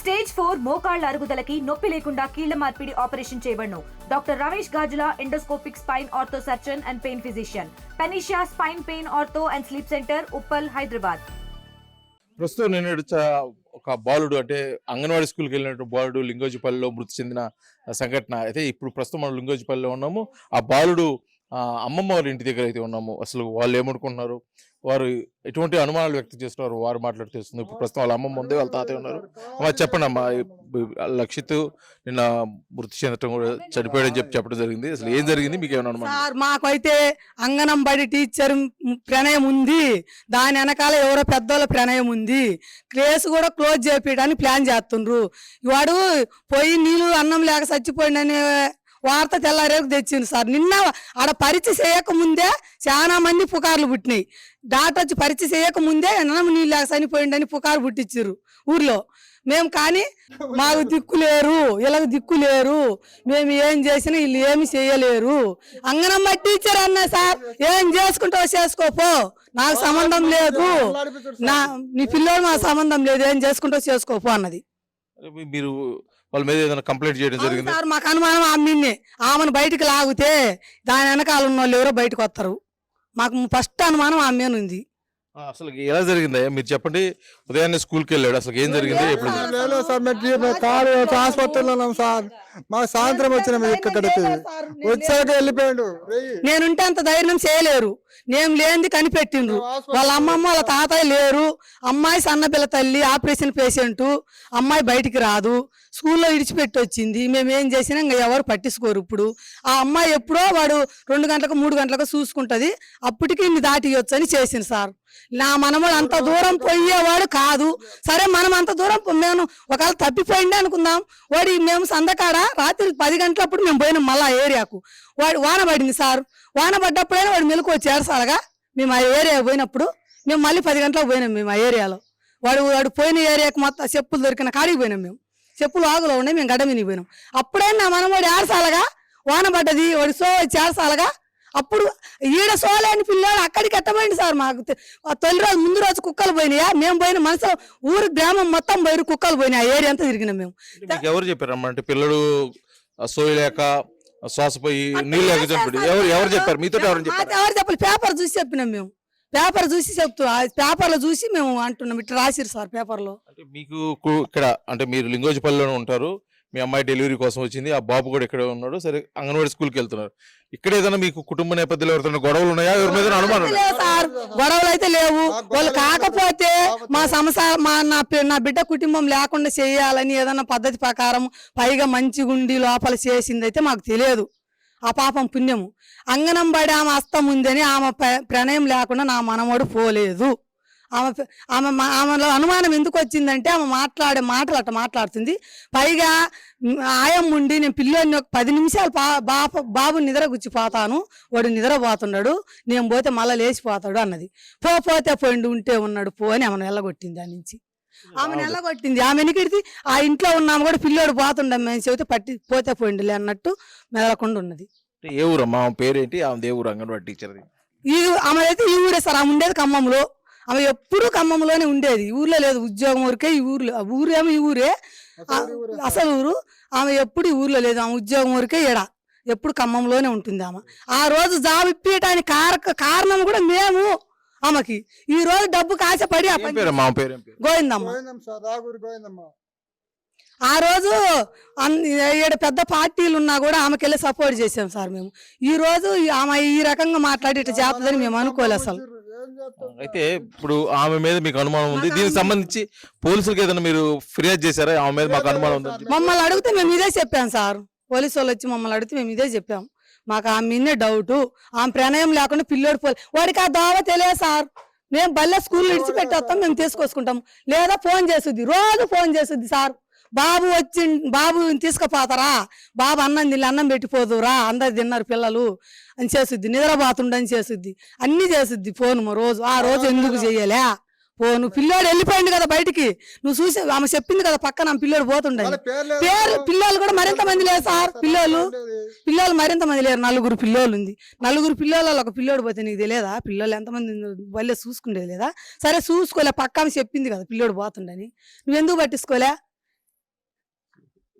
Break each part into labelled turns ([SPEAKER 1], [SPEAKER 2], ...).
[SPEAKER 1] Stage 4 మోకాళ్ల అరుగుదలకి నొప్పి లేకుండా కీళ్ల మార్పిడి ఆపరేషన్ చేయబడును. Doctor Ramesh Gajula, endoscopic spine ortho surgeon and pain physician, Panacea spine pain ortho and sleep centre, Uppal, Hyderabad.
[SPEAKER 2] ప్రస్తుతం నేను ఒక బాలుడు అంటే అంగన్వాడీ స్కూల్కి వెళ్ళినట్టు బాలుడు లింగోజిపల్లిలో మృతి చెందిన సంఘటన అయితే ఇప్పుడు ప్రస్తుతం మనం లింగోజిపల్లిలో ఉన్నాము. ఆ బాలుడు అమ్మమ్మ వాళ్ళ ఇంటి దగ్గర అయితే ఉన్నాము. అసలు వాళ్ళు ఏమనుకుంటున్నారు, వారు ఎటువంటి అనుమానాలు వ్యక్తం చేస్తున్నారు, వారు మాట్లాడుతుంది. ఇప్పుడు ప్రస్తుతం వాళ్ళ అమ్మమ్మ ఉంది, వాళ్ళ తాతయ్య ఉన్నారు. అమ్మా చెప్పండి అమ్మా, లక్షిత్ నిన్న మృతి చెందటం కూడా చనిపోయాడని చెప్పడం జరిగింది. అసలు ఏం జరిగింది, మీకు ఏమైనా అనుమానం?
[SPEAKER 3] సార్ మాకైతే అంగనంబడి టీచర్ ప్రణయం ఉంది, దాని వెనకాల ఎవరో పెద్దోళ్ళ ప్రణయం ఉంది. కేసు కూడా క్లోజ్ చేయించడానికి ప్లాన్ చేస్తుండ్రు. వాడు పోయి నీళ్ళు అన్నం లేక చచ్చిపోయిండని వార్త తెల్లారేకు తెచ్చింది సార్. నిన్న ఆడ పరీక్ష చేయకముందే చాలా మంది పుకార్లు పుట్టినాయి. డాక్టర్ వచ్చి పరీక్ష చేయకముందే అన్నం నీళ్ళు లేక చనిపోయిండని పుకారు పుట్టించారు ఊర్లో. మేము కానీ మాకు దిక్కు లేరు, ఇలాగ దిక్కు లేరు, మేము ఏం చేసినా వీళ్ళు ఏమి చేయలేరు. అంగనమ్మ టీచర్ అన్నా సార్, ఏం చేసుకుంటావు చేసుకోపో, నాకు సంబంధం లేదు, నీ పిల్లలు నాకు సంబంధం లేదు, ఏం చేసుకుంటావు చేసుకోపో అన్నది.
[SPEAKER 2] మీరు వాళ్ళ మీద ఏదైనా కంప్లైంట్ చేయడం జరిగింది
[SPEAKER 3] సార్? మాకు అనుమానం ఆమెను బయటకు లాగితే దాని వెనకాల ఉన్న వాళ్ళు ఎవరో బయటకు వస్తారు. మాకు ఫస్ట్ అనుమానం ఆమె ఉంది.
[SPEAKER 2] అసలు ఎలా జరిగిందా మీరు చెప్పండి. ఉదయాన్నే స్కూల్కి వెళ్ళాడు, అసలు ఏం జరిగింది? ఎప్పుడు
[SPEAKER 4] సార్ మేము కారు ఆసుపత్రిలో ఉన్నాం సార్. మాకు సాయంత్రం వచ్చిన ఇక్కడికి వచ్చాక వెళ్ళిపోయాడు.
[SPEAKER 3] నేనుంటే అంత ధైర్యం చేయలేరు, నేను లేనిది కనిపెట్టిండ్రు. వాళ్ళ అమ్మమ్మ వాళ్ళ తాతయ్య లేరు. అమ్మాయి సన్నపిల్ల తల్లి, ఆపరేషన్ పేషెంట్, అమ్మాయి బయటికి రాదు, స్కూల్లో ఇడిచిపెట్టి వచ్చింది. మేము ఏం చేసినా ఇంకా ఎవరు పట్టించుకోరు. ఇప్పుడు ఆ అమ్మాయి ఎప్పుడో వాడు 2 గంటలకు 3 గంటలకు చూసుకుంటది, అప్పటికి ఇన్ని దాటియొచ్చు అని చేసింది సార్. నా మనవాడు అంత దూరం పోయేవాడు కాదు. సరే మనం అంత దూరం మేము ఒకవేళ తప్పిపోయింది అనుకుందాం. వాడి మేము సందకాడ రాత్రి 10 గంటలప్పుడు మేము పోయినాం మళ్ళా ఏరియాకు. వాడు వాన పడింది సార్. వాన పడ్డప్పుడైనా వాడు మెలకు వచ్చి ఏడసాలగా. మేము ఆ ఏరియా పోయినప్పుడు మేము మళ్ళీ 10 గంటలకు పోయినాం. మేము ఆ ఏరియాలో వాడు పోయిన ఏరియాకు మొత్తం చెప్పులు దొరికిన కాడికి పోయినాం. మేము చెప్పులు ఆగులో ఉన్నాయి, మేము గడ్డ మీద పోయినాం. అప్పుడైనా మనం వాడు ఏడసాలగా, వాన పడ్డది, వాడు సో వచ్చి ఏడసాలగా. అప్పుడు ఈడ సోలేని పిల్లలు అక్కడికి ఎట్టబోయింది సార్. మాకు తొలి రోజు ముందు రోజు కుక్కలు పోయినాయా, మేము పోయిన మనసు ఊరు గ్రామం మొత్తం పోయి కుక్కలు పోయినాయి. ఆ ఏరియా అంతా తిరిగినాం మేము.
[SPEAKER 2] ఎవరు చెప్పారమ్మా అంటే పిల్లడు సోయలేక శ్వాసపోయి నీళ్ళు లేక చెప్పాడు? ఎవరు చెప్పారు మీతో? ఎవరు
[SPEAKER 3] చెప్పాలి? పేపర్ చూసి చెప్పినాం మేము. పేపర్ చూసి పేపర్లో చూసి మేము అంటున్నాం. ఇట్లా రాసిరు సార్ పేపర్లో.
[SPEAKER 2] అంటే మీకు ఇక్కడ అంటే మీరు లింగోజిపల్లిలోనే ఉంటారు, మీ అమ్మాయి డెలివరీ కోసం వచ్చింది, ఆ బాబు కూడా ఇక్కడే ఉన్నాడు. సరే అంగన్వాడీ స్కూల్కి వెళ్తున్నారు. ఇక్కడ ఏదైనా మీకు కుటుంబ నేపథ్యంలో ఎవరితో గొడవలు ఉన్నాయా? ఎవరి మీద అనుమానం?
[SPEAKER 3] సార్ గొడవలు అయితే లేవు. వాళ్ళు కాకపోతే మా నా బిడ్డ కుటుంబం లేకుండా చేయాలని ఏదన్నా పద్ధతి ప్రకారం పైగా మంచిగుండి లోపల చేసింది అయితే మాకు తెలియదు. ఆ పాపం పుణ్యము. అంగనంబడి ఆమె అస్తం ఉందని ఆమె ప్రణయం లేకుండా నా మనవడు పోలేదు. ఆమెలో అనుమానం ఎందుకు వచ్చిందంటే ఆమె మాట్లాడే మాటలు అట్ట మాట్లాడుతుంది. పైగా ఆయం ఉండి నేను పిల్లోని 10 నిమిషాలు బాబు నిద్ర గుచ్చిపోతాను, వాడు నిద్రపోతున్నాడు, నేను పోతే మళ్ళీ లేచిపోతాడు అన్నది. పోతే పోయిండు, ఉంటే ఉన్నాడు పో అని ఆమెను వెళ్ళగొట్టింది. దాని నుంచి ఆమెను వెళ్ళగొట్టింది. ఆమె ఎన్నికడితే ఆ ఇంట్లో ఉన్నాము కూడా పిల్లోడు పోతుండే మేము చెబితే పోతే పోయిండులే అన్నట్టు మెదలకుండా ఉన్నది.
[SPEAKER 2] ఏ ఊరమ్మా? ఆమె పేరేంటి? ఆమె ఏ ఊరు అంగన్వాడీ టీచర్?
[SPEAKER 3] ఆమె అయితే ఈ ఊరే సార్. ఆమె ఉండేది ఖమ్మంలో. ఆమె ఎప్పుడు ఖమ్మంలోనే ఉండేది, ఊర్లో లేదు. ఉద్యోగం ఊరికే ఈ ఊరేమో ఈ ఊరే అసలు ఊరు. ఆమె ఎప్పుడు ఈ ఊర్లో లేదు, ఆమె ఉద్యోగం ఊరికే ఎప్పుడు ఖమ్మంలోనే ఉంటుంది. ఆమె ఆ రోజు జాబ్ ఇప్పించడానికి కారణం కూడా మేము. ఆమెకి ఈ రోజు డబ్బుకి ఆశపడి గోవిందమ్మ. ఆ రోజు పెద్ద పార్టీలు ఉన్నా కూడా ఆమెకెళ్ళి సపోర్ట్ చేసాం సార్ మేము. ఈ రోజు ఆమె ఈ రకంగా మాట్లాడి ఇట్లా చేస్తుందని మేము అనుకోలేదు అసలు.
[SPEAKER 2] అయితే ఇప్పుడు ఆమె మీద మీకు అనుమానం ఉంది, దీనికి సంబంధించి పోలీసులకు ఏదైనా మీరు ఫిర్యాదు చేశారా? ఆమె మీద మాకు అనుమానం ఉంది.
[SPEAKER 3] మమ్మల్ని అడిగితే మేము ఇదే చెప్పాం సార్. పోలీసు వాళ్ళు వచ్చి మమ్మల్ని అడిగితే మేము ఇదే చెప్పాం. మాకు ఆమె మీదే డౌట్. ఆమె ప్రణయం లేకుండా పిల్లోడు వాడికి ఆ దావా తెలియదు సార్. మేము బల్లె స్కూల్లో ఇడిచిపెట్టేస్తాం, మేము తీసుకొచ్చుకుంటాం. లేదా ఫోన్ చేస్తుంది, రోజు ఫోన్ చేస్తుంది సార్. బాబు తీసుకుపోతారా, బాబు అన్నం పెట్టిపోదురా, అందరు తిన్నారు పిల్లలు అని చేస్తుంది, నిద్రపోతుండని చేస్తుంది, అన్ని చేస్తుంది ఫోన్ రోజు. ఆ రోజు ఎందుకు చెయ్యలే ఫోను? పిల్లోడు వెళ్ళిపోయింది కదా బయటికి, నువ్వు చూసి ఆమె చెప్పింది కదా పక్కన పిల్లోడు పోతుండని. పిల్లలు కూడా మరింత మంది లేరు సార్. పిల్లలు మరింత మంది లేరు, 4 పిల్లోళ్ళు ఉంది. 4 పిల్లోళ్ళలో ఒక పిల్లోడు పోతే నీకు తెలియదా? పిల్లలు ఎంతమంది వాళ్ళే చూసుకుంటే లేదా? సరే చూసుకోలే, పక్క ఆమె చెప్పింది కదా పిల్లోడు పోతుండని, నువ్వెందుకు పట్టించుకోలే?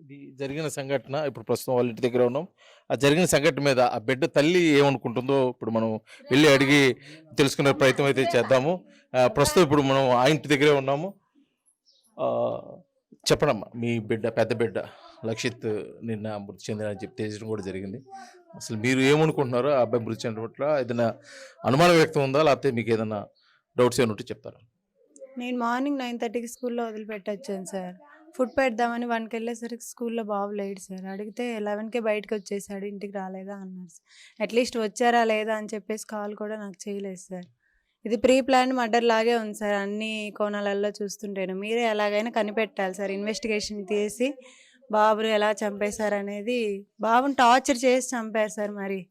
[SPEAKER 2] ఇది జరిగిన సంఘటన ఇప్పుడు ప్రస్తుతం వాళ్ళ ఇంటి దగ్గర ఉన్నాం. ఆ జరిగిన సంఘటన మీద ఆ బిడ్డ తల్లి ఏమనుకుంటుందో ఇప్పుడు మనం వెళ్ళి అడిగి తెలుసుకునే ప్రయత్నం అయితే చేద్దాము. ప్రస్తుతం ఇప్పుడు మనం ఆ ఇంటి దగ్గరే ఉన్నాము. చెప్పడమ్మా, మీ బిడ్డ పెద్ద బిడ్డ లక్షిత్ నిన్న మృతి చెందిన చెప్పి తెలియడం కూడా జరిగింది. అసలు మీరు ఏమనుకుంటున్నారో ఆ అబ్బాయి మృతి చెందిన పట్ల ఏదైనా అనుమానం వ్యక్తం ఉందా, లేకపోతే మీకు ఏదైనా డౌట్స్ ఏమైనా ఉంటే చెప్తారా?
[SPEAKER 5] నేను మార్నింగ్ 9:30కి స్కూల్లో వదిలిపెట్టొచ్చాను సార్. ఫుడ్ పెడదామని 1కి వెళ్ళేసరికి స్కూల్లో బాబు లేడు సార్. అడిగితే 11కే బయటకు వచ్చేసాడు, ఇంటికి రాలేదా అన్నారు సార్. అట్లీస్ట్ వచ్చారా లేదా అని చెప్పేసి కాల్ కూడా నాకు చేయలేదు సార్. ఇది ప్రీ ప్లాన్ మర్డర్ లాగే ఉంది సార్ అన్ని కోణాలలో చూస్తుంటేను. మీరే ఎలాగైనా కనిపెట్టాలి సార్, ఇన్వెస్టిగేషన్ తీసి బాబుని ఎలా చంపేశారనేది. బాబుని టార్చర్ చేసి చంపారు సార్. మరి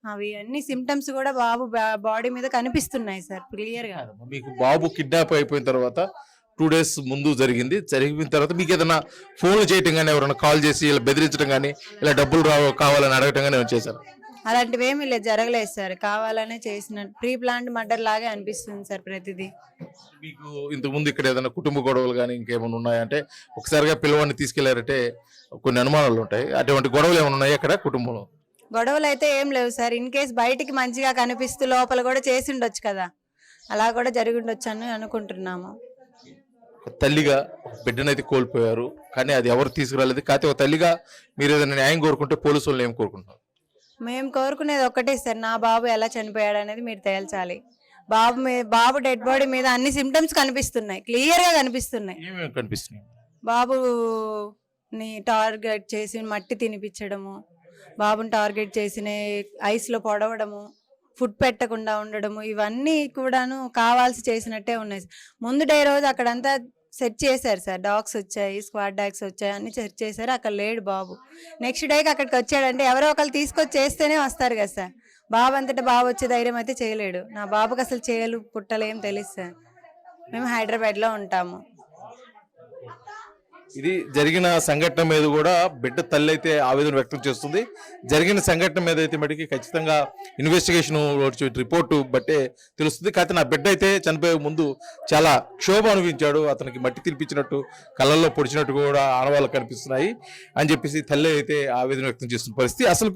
[SPEAKER 5] అవి అన్ని సిమ్టమ్స్ కూడా బాబు బాడీ మీద కనిపిస్తున్నాయి సార్ క్లియర్గా.
[SPEAKER 2] మీకు బాబు కిడ్నాప్ అయిపోయిన తర్వాత 2 days ముందు జరిగిన తర్వాత మీకు ఏదైనా ఫోన్ చేయటం కానీ, ఎవరైనా కాల్ చేసి ఇలా బెదిరించడం కానీ, ఇలా డబ్బులు కావాలని అడగటం కానీ ఏమైనా చేశారు?
[SPEAKER 5] అలాంటివి ఏమీ లేదు, జరగలేదు సార్. కావాలనే చేసిన ప్రీ ప్లాన్డ్ మర్డర్ లాగే అనిపిస్తుంది సార్ ప్రతిదీ.
[SPEAKER 2] మీకు ఇంతకుముందు ఇక్కడ ఏదైనా కుటుంబ గొడవలు కానీ ఇంకేమైనా ఉన్నాయంటే, ఒకసారిగా పిల్లవాడిని తీసుకెళ్లారంటే కొన్ని అనుమానాలు ఉంటాయి. అటువంటి గొడవలు ఏమైనా ఉన్నాయి అక్కడ కుటుంబంలో?
[SPEAKER 5] గొడవలు అయితే ఏం లేవు సార్. ఇన్ కేస్ బయటికి మంచిగా కనిపిస్తూ లోపల కూడా చేసి ఉండొచ్చు కదా, అలా కూడా జరిగి ఉండొచ్చు అని అనుకుంటున్నాము.
[SPEAKER 2] తల్లిగా బిడ్డనైతే కోల్పోయారు, కానీ అది ఎవరు తీసుకురాలేదు. కాకపోతే ఒక తల్లిగా మీరు ఏదైనా న్యాయం కోరుకుంటే పోలీసు వాళ్ళు ఏం కోరుకుంటున్నారు?
[SPEAKER 5] మేము కోరుకునేది ఒక్కటే సార్, నా బాబు ఎలా చనిపోయాడు అనేది మీరు తేల్చాలి. బాబు డెడ్ బాడీ మీద అన్ని సిమ్టమ్స్ కనిపిస్తున్నాయి, క్లియర్గా కనిపిస్తున్నాయి.
[SPEAKER 2] ఏమేమి కనిపిస్తున్నాయి?
[SPEAKER 5] బాబుని టార్గెట్ చేసి మట్టి తినిపించడము, బాబుని టార్గెట్ చేసిన ఐస్లో పొడవడము, ఫుడ్ పెట్టకుండా ఉండడము, ఇవన్నీ కూడాను కావాల్సి చేసినట్టే ఉన్నాయి. ముందు డే రోజు అక్కడంతా సెట్ చేశారు సార్. డాగ్స్ వచ్చాయి, స్క్వాడ్ డాగ్స్ వచ్చాయి, అన్ని సెట్ చేశారు. అక్కడ లేడు బాబు. నెక్స్ట్ డేకి అక్కడికి వచ్చాడంటే ఎవరో ఒకరు తీసుకొచ్చి చేస్తేనే వస్తారు కదా సార్. బాబు అంతటా బాబు వచ్చే ధైర్యం అయితే చేయలేడు. నా బాబుకి అసలు చేయలు పుట్టలు ఏం తెలుసు సార్. మేము హైదరాబాద్లో ఉంటాము.
[SPEAKER 2] ఇది జరిగిన సంఘటన మీద కూడా బిడ్డ తల్లి అయితే ఆవేదన వ్యక్తం చేస్తుంది. జరిగిన సంఘటన మీద అయితే మటుకి ఖచ్చితంగా ఇన్వెస్టిగేషన్ రిపోర్టు బట్టే తెలుస్తుంది. కాకపోతే నా బిడ్డ అయితే చనిపోయే ముందు చాలా క్షోభ అనుభవించాడు, అతనికి మట్టి తినిపించినట్టు కళ్ళల్లో పొడిచినట్టు కూడా ఆనవాళ్ళు కనిపిస్తున్నాయి అని చెప్పేసి తల్లి అయితే ఆవేదన వ్యక్తం చేస్తున్న పరిస్థితి. అసలు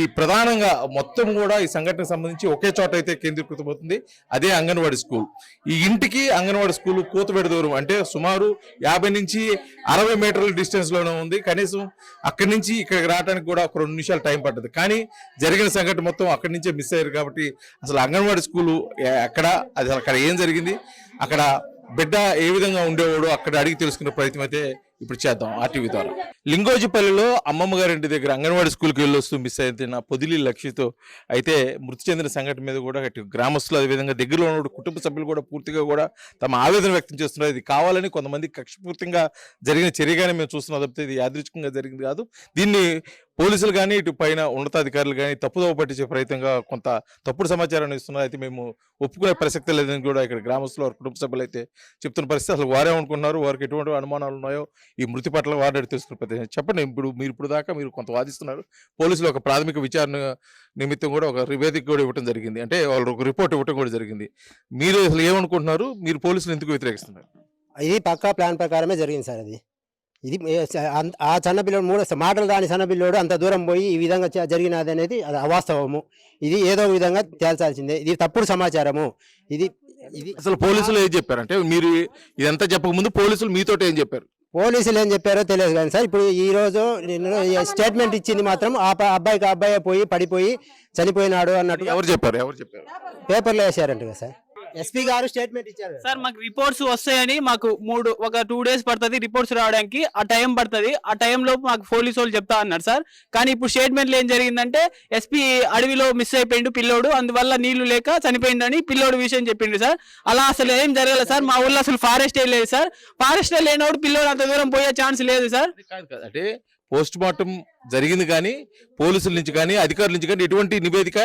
[SPEAKER 2] ఈ ప్రధానంగా మొత్తం కూడా ఈ సంఘటనకు సంబంధించి ఒకే చోట అయితే కేంద్రీకృతమవుతుంది, అదే అంగన్వాడీ స్కూల్. ఈ ఇంటికి అంగన్వాడీ స్కూల్ కూతబెడ దూరం, అంటే సుమారు 50 నుంచి 60 మీటర్ల డిస్టెన్స్ లోనే ఉంది. కనీసం అక్కడి నుంచి ఇక్కడికి రావడానికి కూడా ఒక 2 నిమిషాలు టైం పడ్డది. కానీ జరిగిన సంఘటన మొత్తం అక్కడి నుంచే మిస్ అయ్యారు. కాబట్టి అసలు అంగన్వాడీ స్కూలు ఎక్కడ, అది అక్కడ ఏం జరిగింది, అక్కడ బిడ్డ ఏ విధంగా ఉండేవాడు, అక్కడ అడిగి తెలుసుకునే ప్రయత్నం అయితే ఇప్పుడు చేద్దాం ఆర్టీవీ ద్వారా. లింగోజిపల్లిలో అమ్మమ్మ గారి ఇంటి దగ్గర అంగన్వాడీ స్కూల్కి వెళ్ళొస్తూ మిస్ అయితే నా పొదిలి లక్ష్యతో అయితే మృతి చెందిన సంఘటన మీద కూడా గ్రామస్తులు, అదేవిధంగా దగ్గరలో ఉన్న కుటుంబ సభ్యులు కూడా పూర్తిగా కూడా తమ ఆవేదన వ్యక్తం చేస్తున్నారు. ఇది కావాలని కొంతమంది కక్షపూర్తంగా జరిగిన చర్యగానే మేము చూస్తున్నాం తప్పితే ఇది యాదృచ్ఛికంగా జరిగింది కాదు. దీన్ని పోలీసులు కానీ ఇటు పైన ఉన్నతాధికారులు కానీ తప్పుదోవ పట్టించే ప్రయత్నంగా కొంత తప్పుడు సమాచారాన్ని ఇస్తున్నారు. అయితే మేము ఒప్పుకునే ప్రసక్తి లేదని కూడా ఇక్కడ గ్రామస్తులు, వారి కుటుంబ సభ్యులు అయితే చెప్తున్న పరిస్థితి. అసలు వారే అనుకుంటున్నారు, వారికి ఎటువంటి అనుమానాలు ఉన్నాయో ఈ మృతి పట్ల వారు తెలుసుకునే ప్రయత్నం. చెప్పండి, ఇప్పుడు దాకా మీరు కొంత వాదిస్తున్నారు. పోలీసులు ఒక ప్రాథమిక విచారణ నిమిత్తం కూడా ఒక నివేదిక కూడా ఇవ్వడం జరిగింది, అంటే వాళ్ళు ఒక రిపోర్ట్ ఇవ్వడం కూడా జరిగింది. మీరు అసలు ఏమనుకుంటున్నారు, మీరు పోలీసులు ఎందుకు వ్యతిరేకిస్తున్నారు?
[SPEAKER 6] ఇది పక్కా ప్లాన్ ప్రకారమే జరిగింది సార్. ఇది ఆ చిన్నపిల్లడు 3 మాటలు రాని చిన్నపిల్లడు అంత దూరం పోయి ఈ విధంగా జరిగినది అనేది అది అవాస్తవము. ఇది ఏదో విధంగా తేల్చాల్సిందే. ఇది తప్పుడు సమాచారము. ఇది
[SPEAKER 2] అసలు పోలీసులు ఏం చెప్పారంటే, మీరు ఇదంతా చెప్పకముందు పోలీసులు మీతో ఏం చెప్పారు?
[SPEAKER 6] పోలీసులు ఏం చెప్పారో తెలియదు కానీ సార్, ఇప్పుడు ఈ రోజు స్టేట్మెంట్ ఇచ్చింది మాత్రం అబ్బాయి పోయి పడిపోయి చనిపోయినాడు అన్నట్టు.
[SPEAKER 2] ఎవరు చెప్పారు?
[SPEAKER 6] పేపర్లో వేసారంట కదా సార్. ఎస్పీ గారు స్టేట్మెంట్ ఇచ్చారు
[SPEAKER 7] సార్. మాకు రిపోర్ట్స్ వస్తాయని మాకు ఒక 2 days పడుతుంది రిపోర్ట్స్ రావడానికి, ఆ టైం పడుతుంది. ఆ టైంలో మాకు పోలీసు వాళ్ళు చెప్తా అన్నారు సార్. కానీ ఇప్పుడు స్టేట్మెంట్లో ఏం జరిగిందంటే, ఎస్పీ అడవిలో మిస్ అయిపోయిండు పిల్లోడు, అందువల్ల నీళ్లు లేక చనిపోయిందని పిల్లోడు విషయం చెప్పిండు సార్. అలా అసలు ఏం జరగలేదు సార్. మా ఊళ్ళో అసలు ఫారెస్ట్ లేదు సార్. ఫారెస్ట్ లేనోడు పిల్లోడు అంత దూరం పోయే ఛాన్స్ లేదు సార్.
[SPEAKER 2] అంటే పోస్ట్ మార్టం జరిగింది కానీ పోలీసుల నుంచి కానీ అధికారుల నుంచి కానీ ఎటువంటి నివేదిక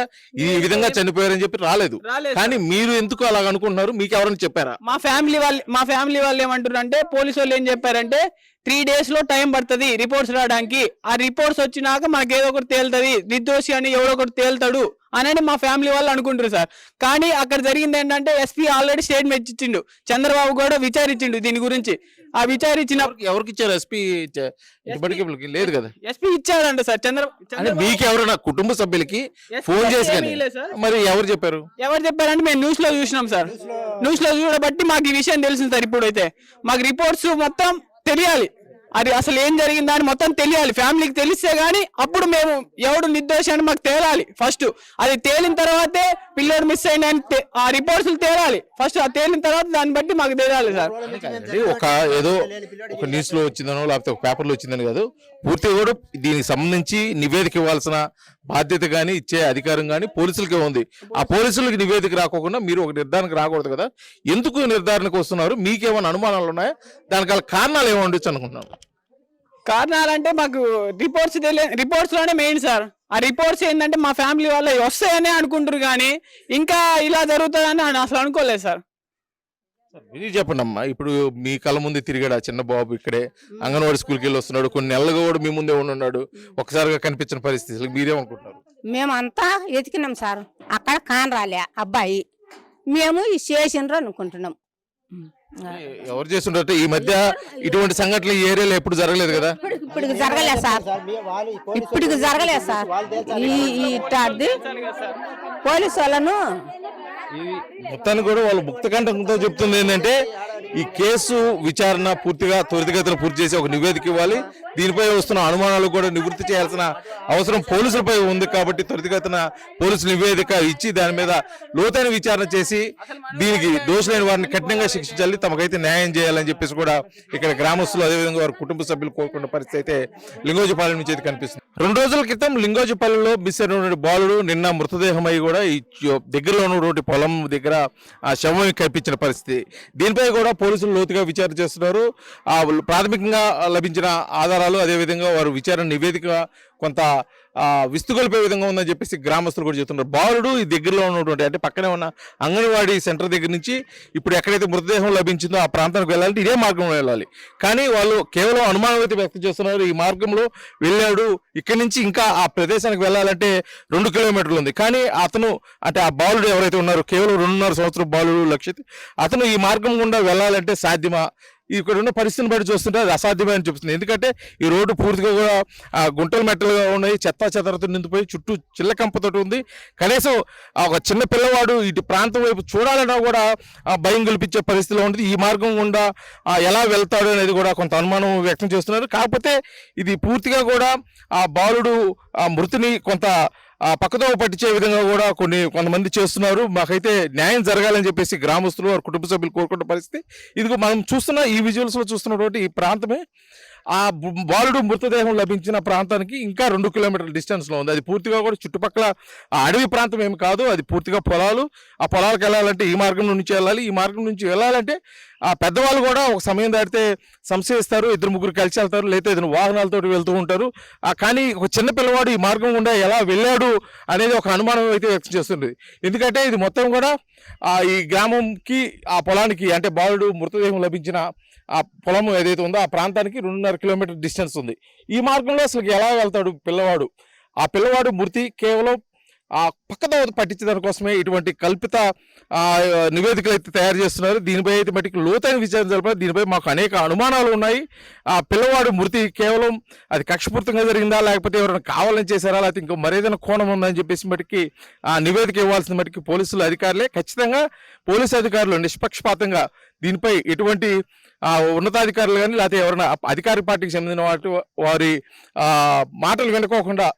[SPEAKER 2] ఈ విధంగా చనిపోయారని చెప్పి రాలేదు. కానీ మీరు ఎందుకు అలా అనుకుంటున్నారు? మీకు ఎవరైనా చెప్పారా?
[SPEAKER 7] మా ఫ్యామిలీ వాళ్ళు ఏమంటారు అంటే, పోలీసు వాళ్ళు ఏం చెప్పారంటే 3 days లో టైం పడుతుంది రిపోర్ట్స్ రావడానికి. ఆ రిపోర్ట్స్ వచ్చినాక మనకి ఏదో ఒకటి తేలుతుంది, నిర్దోషి అని ఎవడో ఒకటి తేలుతాడు అని మా ఫ్యామిలీ వాళ్ళు అనుకుంటారు సార్. కానీ అక్కడ జరిగింది ఏంటంటే ఎస్పీ ఆల్రెడీ స్టేట్మెంట్ ఇచ్చిండు, చంద్రబాబు కూడా విచారించిండు దీని గురించి. ఆ విచారించిన
[SPEAKER 2] ఎవరికి ఇచ్చారు? ఎస్పీ ఇప్పటికీ లేదు కదా.
[SPEAKER 7] ఎస్పీ ఇచ్చాడంట సార్.
[SPEAKER 2] అంటే మీకు ఎవరైనా కుటుంబ సభ్యులకి ఫోన్ చేసి కానీ మరి ఎవరు చెప్పారు?
[SPEAKER 7] ఎవరు చెప్పారంటే మేము న్యూస్ లో చూసినాం సార్. న్యూస్ లో చూడబట్టి మాకు ఈ విషయం తెలిసింది సార్. ఇప్పుడైతే మాకు రిపోర్ట్స్ మొత్తం తెలియాలి, అది అసలు ఏం జరిగిందా అని మొత్తం తెలియాలి. ఫ్యామిలీకి తెలిస్తే గానీ అప్పుడు మేము ఎవడు నిర్దోషి అని మాకు తేలాలి ఫస్ట్. అది తేలిన తర్వాతే పిల్లోడు మిస్ అయిందని ఆ రిపోర్ట్స్ తేలాలి ఫస్ట్. అది తేలిన తర్వాత దాన్ని బట్టి మాకు తెలియాలి సార్.
[SPEAKER 2] ఏదో ఒక న్యూస్ లో వచ్చిందనో లేకపోతే ఒక పేపర్ లో వచ్చిందని కాదు, పూర్తిగా కూడా దీనికి సంబంధించి నివేదిక ఇవ్వాల్సిన బాధ్యత గానీ ఇచ్చే అధికారం గానీ పోలీసులకే ఉంది. ఆ పోలీసులకి నివేదిక రాకోకుండా మీరు ఒక నిర్ధారణకు రాకూడదు కదా. ఎందుకు నిర్ధారణకు వస్తున్నారు? మీకేమైనా అనుమానాలు ఉన్నాయా? దానికి గల కారణాలు ఏమి ఉండొచ్చు అనుకుంటున్నారు?
[SPEAKER 7] కారణాలంటే మాకు రిపోర్ట్స్ లోనే మెయిన్ సార్. ఆ రిపోర్ట్స్ ఏంటంటే మా ఫ్యామిలీ వాళ్ళ వస్తాయనే అనుకుంటారు కానీ ఇంకా ఇలా జరుగుతుందని అసలు అనుకోలేదు సార్.
[SPEAKER 2] మీరు చెప్పండి అమ్మా, ఇప్పుడు మీ కళ్ళ ముందు తిరిగాడు ఆ చిన్న బాబు, ఇక్కడే అంగన్వాడీ స్కూల్కి వెళ్ళి వస్తున్నాడు, కొన్ని నెలలుగా కూడా మీ ముందే ఉన్నాడు, ఒకసారిగా కనిపించిన పరిస్థితి, మీరేమనుకుంటున్నారు?
[SPEAKER 8] మేమంతా ఎతికినాం సార్, అక్కడ కానరాలే అబ్బాయి, మేము ఈ చేసిండ్రు అనుకుంటున్నాం.
[SPEAKER 2] ఎవరు చేస్తుంటే ఈ మధ్య ఇటువంటి సంఘటనలు ఈ ఏరియాలో ఎప్పుడు జరగలేదు కదా.
[SPEAKER 8] ఇప్పటికి జరగలేదు సార్, ఇప్పటికి జరగలేదు సార్. ఈ పోలీసు వాళ్ళను
[SPEAKER 2] మొత్తానికి కూడా వాళ్ళు ముక్తకంఠంతో చెప్తుంది ఏంటంటే ఈ కేసు విచారణ పూర్తిగా త్వరితగతిన పూర్తి చేసి ఒక నివేదిక ఇవ్వాలి. దీనిపై వస్తున్న అనుమానాలు కూడా నివృత్తి చేయాల్సిన అవసరం పోలీసులపై ఉంది కాబట్టి త్వరితగతిన పోలీసు నివేదిక ఇచ్చి దాని మీద లోతైన విచారణ చేసి దీనికి దోషులైన వారిని కఠినంగా శిక్షించాలి, తమకైతే న్యాయం చేయాలని చెప్పేసి కూడా ఇక్కడ గ్రామస్తులు అదేవిధంగా వారి కుటుంబ సభ్యులు కోరుకున్న పరిస్థితి అయితే లింగోజిపాలెం నుంచి అయితే కనిపిస్తుంది. 2 రోజుల క్రితం లింగోజిపాలెంలో మిస్ అయినటువంటి బాలుడు నిన్న మృతదేహమై కూడా ఈ దగ్గరలో ఉన్నటువంటి పొలం దగ్గర ఆ శవం కనిపించిన పరిస్థితి. దీనిపై కూడా పోలీసులు లోతుగా విచారణ చేస్తున్నారు. ప్రాథమికంగా లభించిన ఆధారాలు అదేవిధంగా వారు విచారణ నివేదిక కొంత విస్తుగొలిపే విధంగా ఉందని చెప్పేసి గ్రామస్తులు కూడా చెప్తున్నారు. బాలుడు ఈ దగ్గరలో ఉన్నటువంటి అంటే పక్కనే ఉన్న అంగన్వాడీ సెంటర్ దగ్గర నుంచి ఇప్పుడు ఎక్కడైతే మృతదేహం లభించిందో ఆ ప్రాంతానికి వెళ్ళాలంటే ఇదే మార్గంలో వెళ్ళాలి. కానీ వాళ్ళు కేవలం అనుమానం అయితే వ్యక్తం చేస్తున్నారు. ఈ మార్గంలో వెళ్ళాడు, ఇక్కడి నుంచి ఇంకా ఆ ప్రదేశానికి వెళ్ళాలంటే 2 కిలోమీటర్లు ఉంది. కానీ అతను అంటే ఆ బాలుడు ఎవరైతే ఉన్నారో కేవలం 2.5 సంవత్సరం బాలుడు లక్షిత్, అతను ఈ మార్గం గుండా వెళ్ళాలంటే సాధ్యమా? ఇక్కడ ఉన్న పరిస్థితిని బట్టి చూస్తుంటే అది అసాధ్యమే అని చెప్తుంది. ఎందుకంటే ఈ రోడ్డు పూర్తిగా కూడా గుంటలు మెట్టలుగా ఉన్నాయి, చెత్తాచెదరతో నిండిపోయి చుట్టూ చిల్లకంపతో ఉంది. కనీసం ఒక చిన్న పిల్లవాడు ఇటు ప్రాంతం వైపు చూడాలన్నా కూడా భయం కల్పించే పరిస్థితిలో ఉంటుంది. ఈ మార్గం గుండా ఎలా వెళ్తాడు అనేది కూడా కొంత అనుమానం వ్యక్తం చేస్తున్నారు. కాకపోతే ఇది పూర్తిగా కూడా ఆ బాలుడు ఆ మృతిని కొంత పక్కతో పట్టించే విధంగా కూడా కొంతమంది చేస్తున్నారు. మాకైతే న్యాయం జరగాలని చెప్పేసి గ్రామస్తులు వారి కుటుంబ సభ్యులు కోరుకున్న పరిస్థితి. ఇదిగో మనం చూస్తున్న ఈ విజువల్స్ లో చూస్తున్నటువంటి ఈ ప్రాంతమే ఆ బాలుడు మృతదేహం లభించిన ప్రాంతానికి ఇంకా 2 కిలోమీటర్ల డిస్టెన్స్ లో ఉంది. అది పూర్తిగా కూడా చుట్టుపక్కల అడవి ప్రాంతం ఏమి కాదు, అది పూర్తిగా పొలాలు. ఆ పొలాలకు వెళ్ళాలంటే ఈ మార్గం నుంచి వెళ్ళాలి. ఈ మార్గం నుంచి వెళ్ళాలంటే ఆ పెద్దవాళ్ళు కూడా ఒక సమయం దాటితే సంశయిస్తారు, 2-3 కలిసి వెళ్తారు, లేదా ఏదైనా వాహనాలతో వెళ్తూ ఉంటారు. కానీ ఒక చిన్న పిల్లవాడు ఈ మార్గం గుండా ఎలా వెళ్ళాడు అనేది ఒక అనుమానం అయితే వ్యక్తం చేస్తుంది. ఎందుకంటే ఇది మొత్తం కూడా ఈ గ్రామంకి ఆ పొలానికి అంటే బాలుడు మృతదేహం లభించిన ఆ పొలం ఏదైతే ఉందో ఆ ప్రాంతానికి 2.5 కిలోమీటర్ డిస్టెన్స్ ఉంది. ఈ మార్గంలో అసలు ఎలా వెళ్తాడు పిల్లవాడు? ఆ పిల్లవాడు మృతి కేవలం ఆ పక్కదో పట్టించడానికి కోసమే ఇటువంటి కల్పిత నివేదికలు అయితే తయారు చేస్తున్నారు. దీనిపై అయితే మటుకు లోతైన విచారణ జరపాలి. దీనిపై మాకు అనేక అనుమానాలు ఉన్నాయి. ఆ పిల్లవాడు మృతి కేవలం అది కక్షపూర్తంగా జరిగిందా, లేకపోతే ఎవరైనా కావాలని చేశారా, లేకపోతే ఇంకో మరేదైనా కోణం ఉందని చెప్పేసి మటుకి ఆ నివేదిక ఇవ్వాల్సిన మటుకు పోలీసులు అధికారులే. ఖచ్చితంగా పోలీసు అధికారులు నిష్పక్షపాతంగా దీనిపై ఎటువంటి ఉన్నతాధికారులు కానీ లేకపోతే ఎవరైనా అధికార పార్టీకి చెందిన వారి మాటలు వినుకోకుండా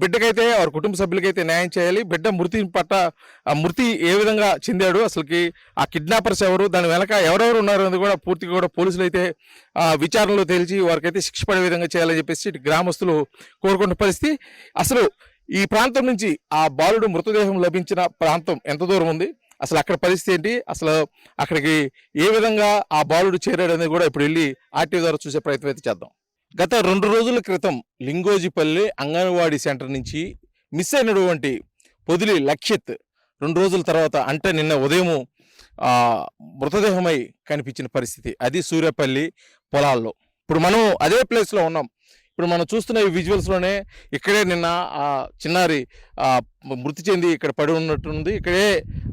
[SPEAKER 2] బిడ్డకైతే వారి కుటుంబ సభ్యులకైతే న్యాయం చేయాలి. బిడ్డ మృతి పట్ల మృతి ఏ విధంగా చెందాడు, అసలుకి ఆ కిడ్నాపర్స్ ఎవరు, దాని వెనక ఎవరెవరు ఉన్నారు అనేది కూడా పూర్తిగా కూడా పోలీసులు అయితే విచారణలో తేల్చి వారికైతే శిక్ష పడే విధంగా చేయాలని చెప్పేసి గ్రామస్తులు కోరుకున్న పరిస్థితి. అసలు ఈ ప్రాంతం నుంచి ఆ బాలుడు మృతదేహం లభించిన ప్రాంతం ఎంత దూరం ఉంది, అసలు అక్కడ పరిస్థితి ఏంటి, అసలు అక్కడికి ఏ విధంగా ఆ బాలుడు చేరాడు అనేది కూడా ఇప్పుడు వెళ్ళి ఆర్టీవీ ద్వారా చూసే ప్రయత్నం అయితే చేద్దాం. గత 2 రోజుల క్రితం లింగోజిపల్లి అంగన్వాడీ సెంటర్ నుంచి మిస్ అయినటువంటి పొదిలి లక్షిత్ 2 రోజుల తర్వాత అంటే నిన్న ఉదయం మృతదేహమై కనిపించిన పరిస్థితి. అది సూర్యపల్లి పొలాల్లో. ఇప్పుడు మనం అదే ప్లేస్లో ఉన్నాం. ఇప్పుడు మనం చూస్తున్న ఈ విజువల్స్లోనే ఇక్కడే నిన్న ఆ చిన్నారి మృతి చెంది ఇక్కడ పడి ఉన్నట్టుంది. ఇక్కడే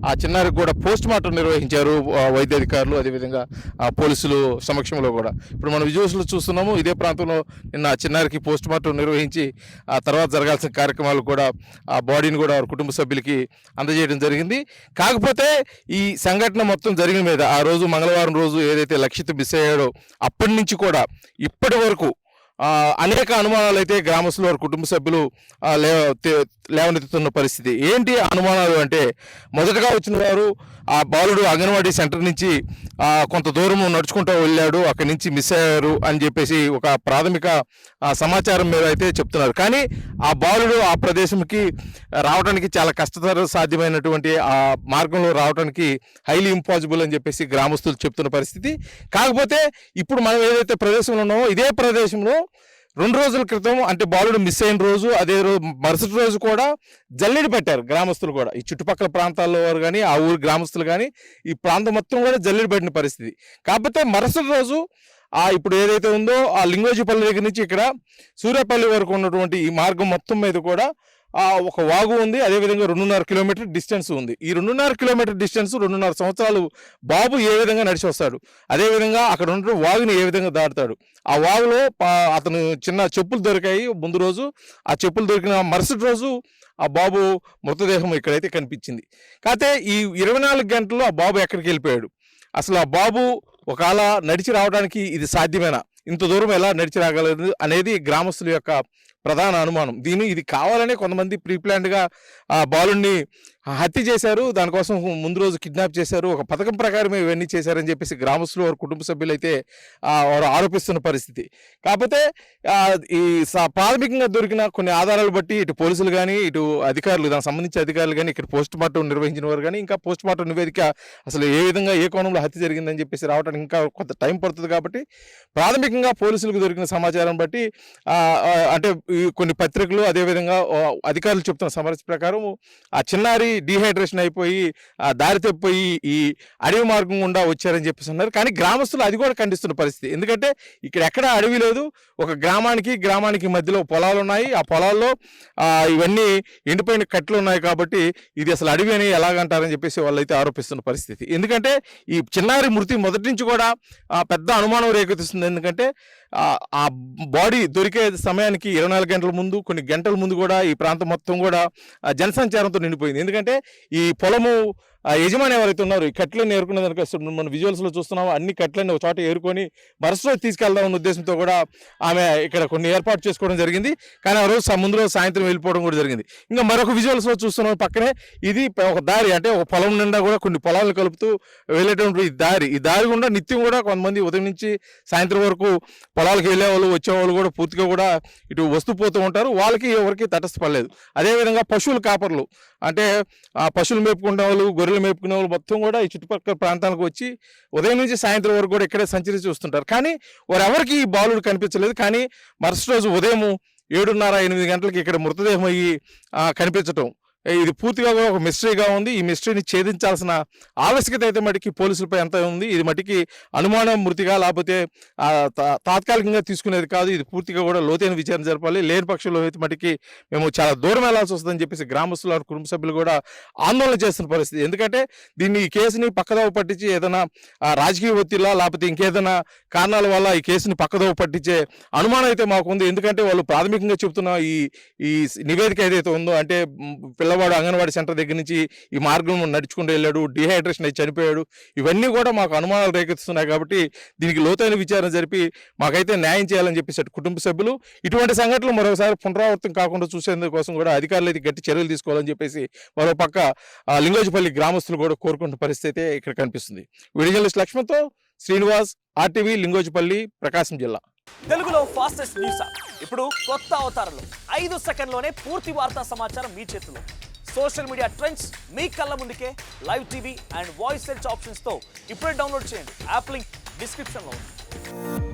[SPEAKER 2] ఆ చిన్నారికి కూడా పోస్ట్ మార్టం నిర్వహించారు వైద్యాధికారులు, అదేవిధంగా పోలీసులు సమక్షంలో కూడా. ఇప్పుడు మనం విజువల్స్లో చూస్తున్నాము, ఇదే ప్రాంతంలో నిన్న ఆ చిన్నారికి పోస్ట్ మార్టం నిర్వహించి ఆ తర్వాత జరగాల్సిన కార్యక్రమాలు కూడా ఆ బాడీని కూడా వారి కుటుంబ సభ్యులకి అందజేయడం జరిగింది. కాకపోతే ఈ సంఘటన మొత్తం జరిగిన మీద ఆ రోజు మంగళవారం రోజు ఏదైతే లక్షిత్ మిస్ అయ్యాడో అప్పటి నుంచి కూడా ఇప్పటి వరకు అనేక అనుమానాలు అయితే గ్రామస్తులు వారి కుటుంబ సభ్యులు లేవనెత్తుతున్న పరిస్థితి. ఏంటి అనుమానాలు అంటే, మొదటగా వచ్చిన వారు ఆ బాలుడు అంగన్వాడీ సెంటర్ నుంచి కొంత దూరం నడుచుకుంటూ వెళ్ళాడు, అక్కడి నుంచి మిస్ అయ్యారు అని చెప్పేసి ఒక ప్రాథమిక సమాచారం మీద అయితే చెప్తున్నారు. కానీ ఆ బాలుడు ఆ ప్రదేశంకి రావడానికి చాలా కష్టతర సాధ్యమైనటువంటి ఆ మార్గంలో రావడానికి హైలీ ఇంపాసిబుల్ అని చెప్పేసి గ్రామస్తులు చెప్తున్న పరిస్థితి. కాకపోతే ఇప్పుడు మనం ఏదైతే ప్రదేశంలో ఉన్నామో ఇదే ప్రదేశంలో 2 రోజుల క్రితం అంటే బాలుడు మిస్ అయిన రోజు అదే రోజు మరుసటి రోజు కూడా జల్లెడి పెట్టారు గ్రామస్తులు కూడా. ఈ చుట్టుపక్కల ప్రాంతాల్లో వారు కానీ ఆ ఊరి గ్రామస్తులు కానీ ఈ ప్రాంతం మొత్తం కూడా జల్లెడి పెట్టిన పరిస్థితి. కాకపోతే మరుసటి రోజు ఇప్పుడు ఏదైతే ఉందో ఆ లింగోజిపల్లి దగ్గర నుంచి ఇక్కడ సూర్యాపల్లి వరకు ఉన్నటువంటి ఈ మార్గం మొత్తం మీద కూడా ఒక వాగు ఉంది, అదేవిధంగా 2.5 కిలోమీటర్ డిస్టెన్స్ ఉంది. ఈ 2.5 కిలోమీటర్ డిస్టెన్స్ 2.5 సంవత్సరాలు బాబు ఏ విధంగా నడిచి వస్తాడు, అదేవిధంగా అక్కడ ఉన్న వాగుని ఏ విధంగా దాటుతాడు. ఆ వాగులో అతను చిన్న చెప్పులు దొరికాయి ముందు రోజు, ఆ చెప్పులు దొరికిన మరుసటి రోజు ఆ బాబు మృతదేహం ఇక్కడైతే కనిపించింది. కాకపోతే ఈ 24 గంటల్లో ఆ బాబు ఎక్కడికి వెళ్ళిపోయాడు, అసలు ఆ బాబు ఒకవేళ నడిచి రావడానికి ఇది సాధ్యమేనా, ఇంత దూరం ఎలా నడిచి రాగలదు అనేది గ్రామస్తుల యొక్క ప్రధాన అనుమానం. ఇది కావాలనే కొంతమంది ప్రీప్లాన్డ్గా ఆ బాలుడిని హత్య చేశారు, దానికోసం ముందు రోజు కిడ్నాప్ చేశారు, ఒక పథకం ప్రకారమే ఇవన్నీ చేశారని చెప్పేసి గ్రామస్తులు వారి కుటుంబ సభ్యులు అయితే వారు ఆరోపిస్తున్న పరిస్థితి. కాకపోతే ఈ ప్రాథమికంగా దొరికిన కొన్ని ఆధారాలు బట్టి ఇటు పోలీసులు కానీ ఇటు అధికారులు, దానికి సంబంధించిన అధికారులు కానీ ఇక్కడ పోస్ట్ మార్టం నిర్వహించిన వారు కానీ ఇంకా పోస్ట్ మార్టం నివేదిక అసలు ఏ విధంగా ఏ కోణంలో హత్య జరిగిందని చెప్పేసి రావడానికి ఇంకా కొంత టైం పడుతుంది. కాబట్టి ప్రాథమికంగా పోలీసులకు దొరికిన సమాచారం బట్టి అంటే కొన్ని పత్రికలు అదేవిధంగా అధికారులు చెప్తున్న సమాచారం ప్రకారం ఆ చిన్నారి డీహైడ్రేషన్ అయిపోయి దారి తప్పిపోయి ఈ అడవి మార్గం గుండా వచ్చారని చెప్పేసి ఉన్నారు. కానీ గ్రామస్తులు అది కూడా ఖండిస్తున్న పరిస్థితి. ఎందుకంటే ఇక్కడ ఎక్కడ అడవి లేదు, ఒక గ్రామానికి మధ్యలో పొలాలు ఉన్నాయి, ఆ పొలాల్లో ఇవన్నీ ఎండిపోయిన కట్లు ఉన్నాయి. కాబట్టి ఇది అసలు అడవి అని ఎలాగంటారని చెప్పేసి వాళ్ళైతే ఆరోపిస్తున్న పరిస్థితి. ఎందుకంటే ఈ చిన్నారి మృతి మొదటి నుంచి కూడా పెద్ద అనుమానం రేకెత్తిస్తుంది. ఎందుకంటే ఆ బాడీ దొరికే సమయానికి 24 గంటల ముందు, కొన్ని గంటల ముందు కూడా ఈ ప్రాంతం మొత్తం కూడా జనసంచారంతో నిండిపోయింది. ఎందుకంటే ఈ పొలము యజమాని ఎవరైతే ఉన్నారో ఈ కట్లన్నీ ఏరుకునే దానికి మనం విజువల్స్లో చూస్తున్నాము, అన్ని కట్లన్నీ ఒక చోట ఏరుకొని మరుసటి రోజు తీసుకెళ్దామన్న ఉద్దేశంతో కూడా ఆమె ఇక్కడ కొన్ని ఏర్పాటు చేసుకోవడం జరిగింది. కానీ ఆ రోజు ముందు రోజు సాయంత్రం వెళ్ళిపోవడం కూడా జరిగింది. ఇంకా మరొక విజువల్స్లో చూస్తున్నాం పక్కనే ఇది ఒక దారి, అంటే ఒక పొలం నిండా కూడా కొన్ని పొలాలను కలుపుతూ వెళ్ళేటువంటి ఈ దారి గుండా నిత్యం కూడా కొంతమంది ఉదయం నుంచి సాయంత్రం వరకు పొలాలకు వెళ్ళేవాళ్ళు వచ్చేవాళ్ళు కూడా పూర్తిగా కూడా ఇటు వస్తూ పోతూ ఉంటారు. వాళ్ళకి ఎవరికి తటస్థపడలేదు. అదేవిధంగా పశువుల కాపర్లు, అంటే పశువులు మేపుకునే వాళ్ళు, గొర్రెలు మేపుకునే వాళ్ళు మొత్తం కూడా ఈ చుట్టుపక్కల ప్రాంతాలకు వచ్చి ఉదయం నుంచి సాయంత్రం వరకు కూడా ఇక్కడే సంచరించి చూస్తుంటారు. కానీ వారెవరికి ఈ బాలుడు కనిపించలేదు. కానీ మరుసటి రోజు ఉదయం 7:30-8 గంటలకి ఇక్కడ మృతదేహం అయ్యి కనిపించటం ఇది పూర్తిగా ఒక మిస్టరీగా ఉంది. ఈ మిస్టరీని ఛేదించాల్సిన ఆవశ్యకత అయితే మటుకి పోలీసులపై ఎంత ఉంది. ఇది మటుకి అనుమానం మృతిగా లేకపోతే తాత్కాలికంగా తీసుకునేది కాదు. ఇది పూర్తిగా కూడా లోతైన విచారణ జరపాలి. లేని పక్షంలో అయితే మటుకి మేము చాలా దూరం వెళ్లాల్సి వస్తుందని చెప్పేసి గ్రామస్తుల కుటుంబ సభ్యులు కూడా ఆందోళన చేస్తున్న పరిస్థితి. ఎందుకంటే ఈ కేసుని పక్కదోవ పట్టించి ఏదైనా రాజకీయ ఒత్తిడిలా లేకపోతే ఇంకేదైనా కారణాల వల్ల ఈ కేసుని పక్కదోవ పట్టించే అనుమానం అయితే మాకుంది. ఎందుకంటే వాళ్ళు ప్రాథమికంగా చెబుతున్న ఈ నివేదిక ఏదైతే ఉందో, అంటే పిల్లవాడు అంగన్వాడీ సెంటర్ దగ్గర నుంచి ఈ మార్గం నడుచుకుంటూ వెళ్ళాడు, డిహైడ్రేషన్ అయి చనిపోయాడు, ఇవన్నీ కూడా మాకు అనుమానాలు రేకెత్తుతున్నాయి. కాబట్టి దీనికి లోతైన విచారణ జరిపి మాకైతే న్యాయం చేయాలని చెప్పేసి కుటుంబ సభ్యులు ఇటువంటి సంఘటనలు మరోసారి పునరావృతం కాకుండా చూసేందుకోసం కూడా అధికారులు అయితే గట్టి చర్యలు తీసుకోవాలని చెప్పేసి మరోపక్క లింగోజిపల్లి గ్రామస్తులు కూడా కోరుకుంటున్న పరిస్థితి ఇక్కడ కనిపిస్తుంది. Video journalist లక్ష్మణ్తో Srinivas, RTV, Lingojipalli, ప్రకాశం జిల్లా.
[SPEAKER 9] తెలుగులో ఫాస్టెస్ట్ న్యూస్ యాప్ ఇప్పుడు కొత్త అవతారంలో 5 సెకండ్లోనే పూర్తి వార్తా సమాచారం మీ చేతిలో. సోషల్ మీడియా ట్రెండ్స్ మీ కళ్ళ ముందుకే live TV and voice search ఆప్షన్స్తో ఇప్పుడే డౌన్లోడ్ చేయండి. యాప్ లింక్ డిస్క్రిప్షన్లో ఉంది.